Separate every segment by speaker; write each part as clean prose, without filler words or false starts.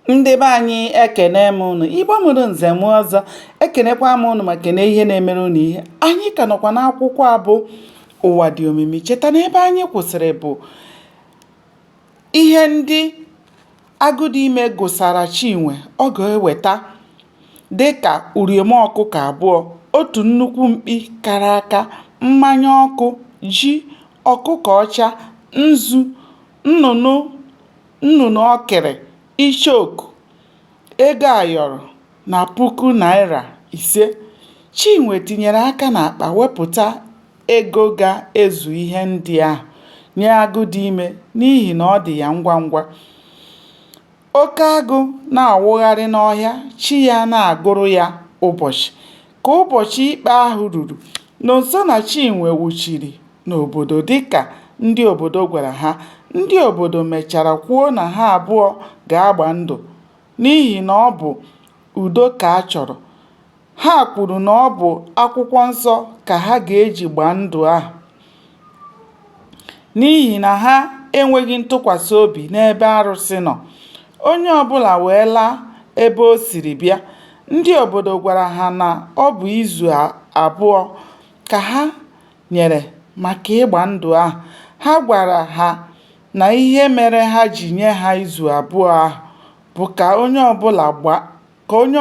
Speaker 1: Ndị be anyị ekene m unu, Igbo mụrụ nze m ọzọ, ekenekwa m unu ma kene ihe na-emere unu ihe. Anyị ka nọkwa n'akwụkwọ a bụ ụwa dị omimi. Cheta na ebe anyị kwụsịrị bụ ihe ndị Agụdime gụsara Chinwe ọ ga-eweta dịka uriom ọkụkọ abụọ, otu nnukwu mkpi kara aka, mmanya ọkụ, ji, ọkụkọ ọcha, nzu, nnụnụ ọkịrị, icheoku, ego ayọrọ na N1,000. Chinwe tinyere aka n'akpa wepụta ego ga-ezu ihe ndị ahụ nye Agụdime n'ihi na ọ dị ya ngwa ngwa. Oke agụ na-awụgharị n'ọhịa, chi ya na-agụrụ ya ụbọchị. Ka ụbọchị ikpe ahụ ruru, Nonso na Chinwe wuchiri n'obodo dịka ndị obodo gwara ha. Ndị obodo mechara kwuo na ha abụọ ga-agba ndụ n'ihi na ọ bụ udo ka a chọrọ. Ha kwuru na ọ bụ akwụkwọ nsọ ka ha ga-eji gbaa ndụ ahụ n'ihi na ha enweghị ntụkwasị obi n'ebe arụsị nọ. Onye ọbụla wee laa ebe o siri bịa. Ndị obodo gwara ha na ọ bụ izu abụọ ka ha nyere maka ịgba ndụ ahụ. Ha gwara ha na ihe mere ha ji nye ha izu abụọ ahụ bụ ka onye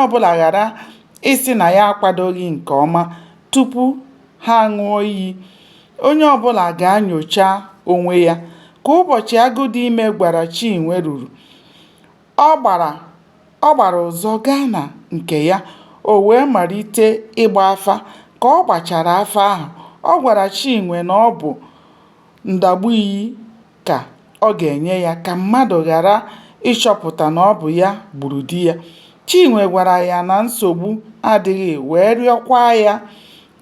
Speaker 1: ọbụla ghara ịsị na ya akwadoghị nke ọma tupu ha ṅụọ iyi. Onye ọbụla ga-anyocha onwe ya. Ka ụbọchị Agụdime gwara Chinwe ruru, ọ gbara ụzọ gaa na nke ya. O wee malite ịgba afa. Ka ọ gbachara afa ahụ, ọ gwara Chinwe na ọ bụ ndagbu iyi ka ọ ga-enye ya ka mmadụ ghara ịchọpụta na ọ bụ ya gburu di ya. Chinwe gwara ya na nsogbu adịghị, wee rịọkwa ya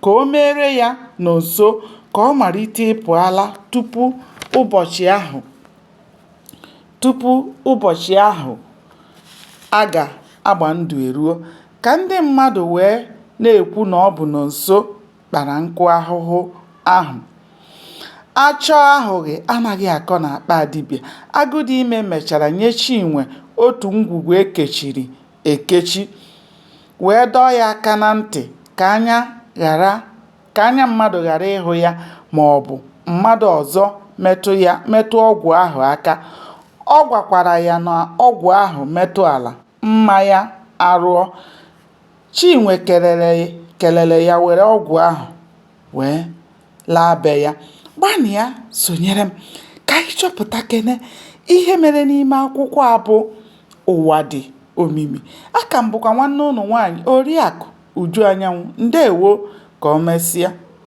Speaker 1: ka o mere ya Nonso ka ọ malite ịpụ ala tupu ụbọchị ahụ a ga-agba ndụ eruo. Ka ndị mmadụ wee na-ekwu na ọ bụ Nonso kpara nkụ ahụhụ ahụ. Achọ ahụghị anaghị akọ n'akpa dibịa. Agụdime mechara nye Chinwe otu ngwugwu ekechiri ekechi, wee dọọ ya aka na ntị ka anya mmadụ ghara ịhụ ya ma ọ bụ mmadụ ọzọ metụ ọgwụ ahụ aka. Ọ gwakwara ya na ọgwụ ahụ metụ ala, mma ya arụọ. Chinwe kelere ya were ọgwụ ahụ wee laa be ya. Gbanịa sonyere m ka anyị chọpụta kene ihe mere n'ime akwụkwọ a bụ ụwa dị omimi. Aka m bụkwa nwanne unu nwaanyị Oriakụ Uju Anyanwụ. Ndewo, ka o mesịa.